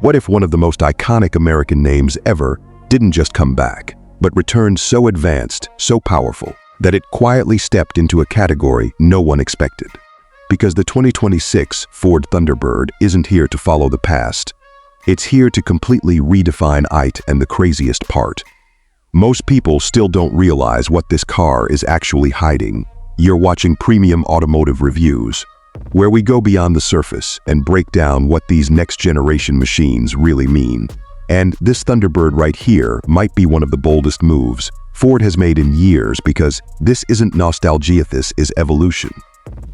What if one of the most iconic American names ever didn't just come back, but returned so advanced, so powerful, that it quietly stepped into a category no one expected? Because the 2026 Ford Thunderbird isn't here to follow the past. It's here to completely redefine it, and the craziest part. Most people still don't realize what this car is actually hiding. You're watching Premium Automotive Reviews, where we go beyond the surface and break down what these next-generation machines really mean. And this Thunderbird right here might be one of the boldest moves Ford has made in years, because this isn't nostalgia, this is evolution.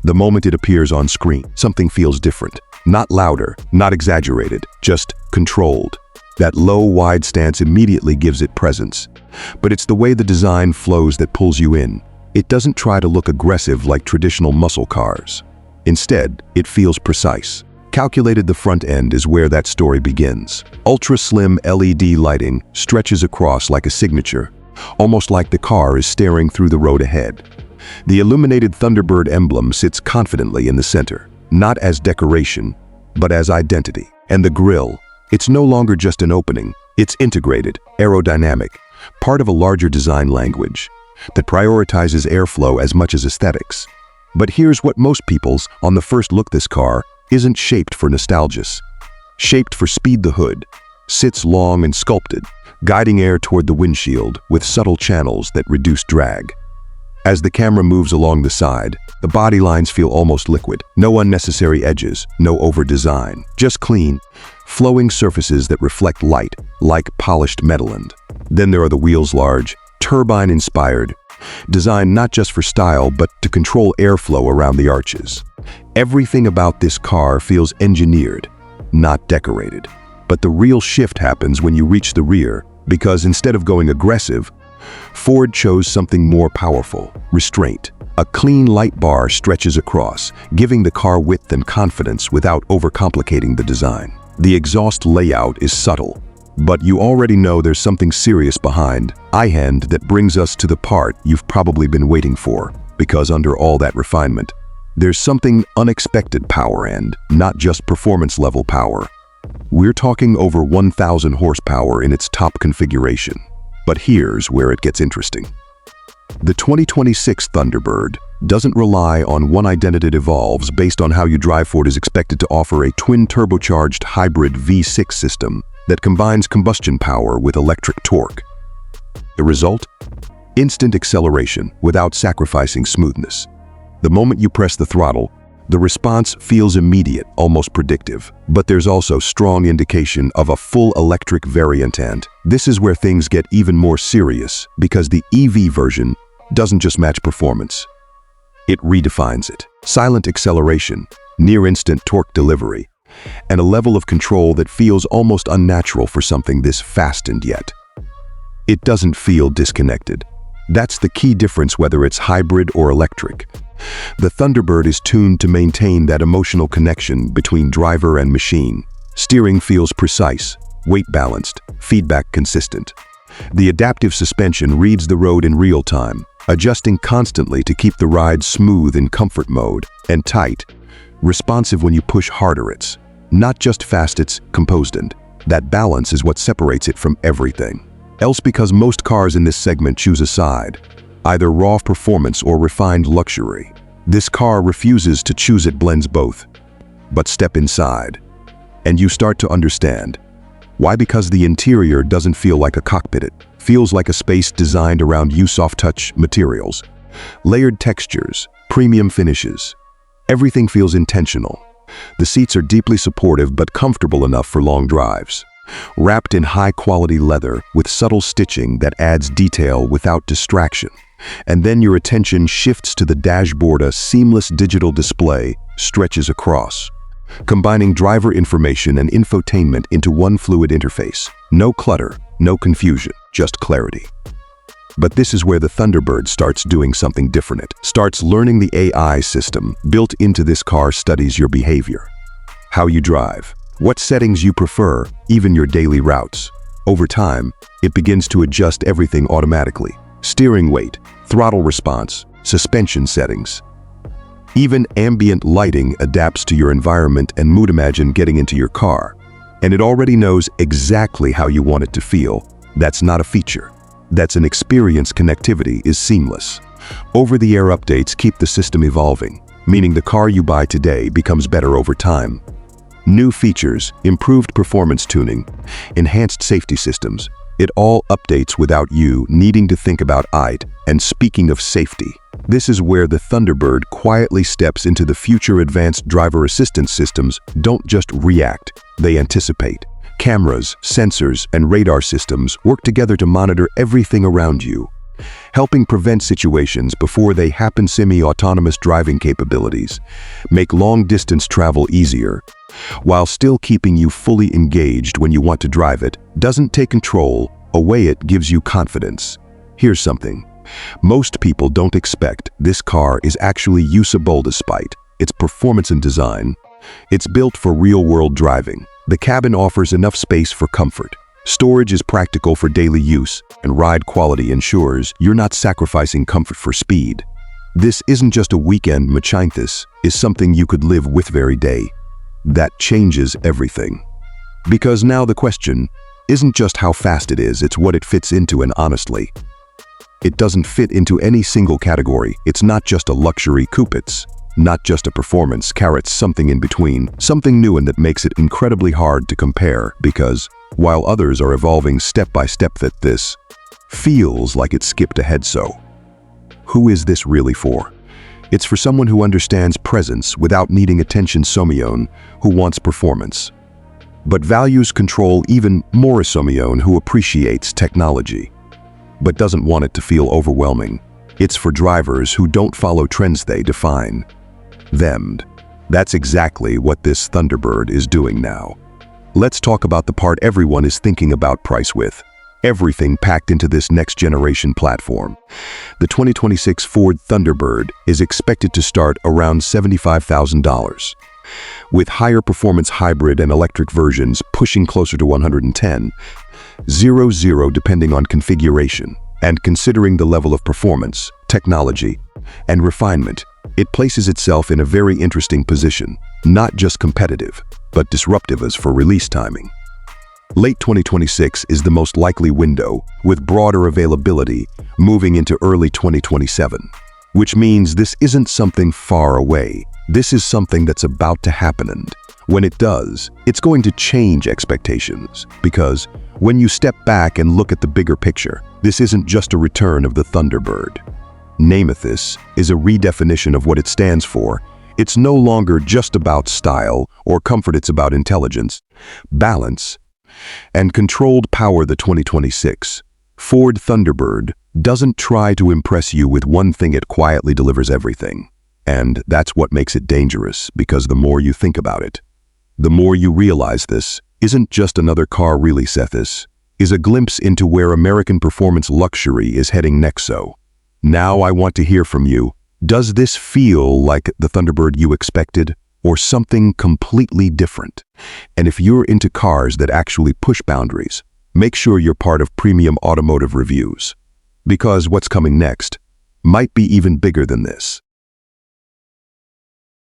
The moment it appears on screen, something feels different. Not louder, not exaggerated, just controlled. That low, wide stance immediately gives it presence. But it's the way the design flows that pulls you in. It doesn't try to look aggressive like traditional muscle cars. Instead, it feels precise. Calculated. The front end is where that story begins. Ultra-slim LED lighting stretches across like a signature, almost like the car is staring through the road ahead. The illuminated Thunderbird emblem sits confidently in the center, not as decoration, but as identity. And the grille, it's no longer just an opening, it's integrated, aerodynamic, part of a larger design language that prioritizes airflow as much as aesthetics. But here's what most people's on the first look: this car isn't shaped for nostalgia. Shaped for speed. The hood sits long and sculpted, guiding air toward the windshield with subtle channels that reduce drag. As the camera moves along the side, the body lines feel almost liquid. No unnecessary edges, no over-design, just clean, flowing surfaces that reflect light, like polished metal. And then there are the wheels, large, turbine-inspired, designed not just for style but to control airflow around the arches. Everything about this car feels engineered, not decorated. But the real shift happens when you reach the rear, because instead of going aggressive, Ford chose something more powerful: restraint. A clean light bar stretches across, giving the car width and confidence without overcomplicating the design. The exhaust layout is subtle, but you already know there's something serious behind. And that brings us to the part you've probably been waiting for, because under all that refinement, there's something unexpected: power, and not just performance-level power. We're talking over 1,000 horsepower in its top configuration. But here's where it gets interesting. The 2026 Thunderbird doesn't rely on one identity. It evolves based on how you drive. Ford is expected to offer a twin-turbocharged hybrid V6 system that combines combustion power with electric torque. The result? Instant acceleration without sacrificing smoothness. The moment you press the throttle, the response feels immediate, almost predictive. But there's also strong indication of a full electric variant, and this is where things get even more serious, because the EV version doesn't just match performance, it redefines it. Silent acceleration, near-instant torque delivery, and a level of control that feels almost unnatural for something this fast, and yet it doesn't feel disconnected. That's the key difference, whether it's hybrid or electric. The Thunderbird is tuned to maintain that emotional connection between driver and machine. Steering feels precise, weight balanced, feedback consistent. The adaptive suspension reads the road in real time, adjusting constantly to keep the ride smooth in comfort mode, and tight, responsive when you push harder. It's not just fast, it's composed, and that balance is what separates it from everything else, because most cars in this segment choose a side, either raw performance or refined luxury. This car refuses to choose, it blends both. But step inside, and you start to understand why. Because the interior doesn't feel like a cockpit, it feels like a space designed around you. Soft touch materials, layered textures, premium finishes. Everything feels intentional. The seats are deeply supportive but comfortable enough for long drives. Wrapped in high-quality leather with subtle stitching that adds detail without distraction. And then your attention shifts to the dashboard. A seamless digital display stretches across, combining driver information and infotainment into one fluid interface. No clutter, no confusion, just clarity. But this is where the Thunderbird starts doing something different. It starts learning. The AI system built into this car studies your behavior, how you drive, what settings you prefer, even your daily routes. Over time, it begins to adjust everything automatically: steering weight, throttle response, suspension settings. Even ambient lighting adapts to your environment and mood. Imagine getting into your car, And it already knows exactly how you want it to feel. That's not a feature. That's an experience. Connectivity is seamless. Over-the-air updates keep the system evolving, meaning the car you buy today becomes better over time. New features, improved performance tuning, enhanced safety systems, it all updates without you needing to think about it. And speaking of safety, this is where the Thunderbird quietly steps into the future. Advanced driver assistance systems don't just react, they anticipate. Cameras, sensors, and radar systems work together to monitor everything around you, helping prevent situations before they happen. Semi-autonomous driving capabilities make long-distance travel easier, while still keeping you fully engaged when you want to drive. It doesn't take control away, it gives you confidence. Here's something most people don't expect: this car is actually usable. Despite its performance and design, it's built for real-world driving. The cabin offers enough space for comfort. Storage is practical for daily use, and ride quality ensures you're not sacrificing comfort for speed. This isn't just a weekend machine, this is something you could live with every day. That changes everything. Because now the question isn't just how fast it is, it's what it fits into. And honestly, it doesn't fit into any single category. It's not just a luxury coupe, it's not just a performance car, it's something in between, something new, and that makes it incredibly hard to compare. Because while others are evolving step by step, that this feels like it skipped ahead. So, who is this really for? It's for someone who understands presence without needing attention. Someone who wants performance but values control even more. Someone who appreciates technology but doesn't want it to feel overwhelming. It's for drivers who don't follow trends, they define them. That's exactly what this Thunderbird is doing now. Let's talk about the part everyone is thinking about: price. With everything packed into this next-generation platform, the 2026 Ford Thunderbird is expected to start around $75,000, with higher performance hybrid and electric versions pushing closer to $110,000 depending on configuration. And considering the level of performance, technology, and refinement, it places itself in a very interesting position, not just competitive, but disruptive as for release timing. Late 2026 is the most likely window, with broader availability moving into early 2027, which means this isn't something far away. This is something that's about to happen, and when it does, it's going to change expectations. Because when you step back and look at the bigger picture, this isn't just a return of the Thunderbird. This is a redefinition of what it stands for. It's no longer just about style or comfort, it's about intelligence, balance, and controlled power. The 2026 Ford Thunderbird doesn't try to impress you with one thing, it quietly delivers everything. And that's what makes it dangerous, because the more you think about it, the more you realize this isn't just another car. Really, this is a glimpse into where American performance luxury is heading next. So, now I want to hear from you. Does this feel like the Thunderbird you expected, or something completely different? And if you're into cars that actually push boundaries, make sure you're part of Premium Automotive Reviews, because what's coming next might be even bigger than this.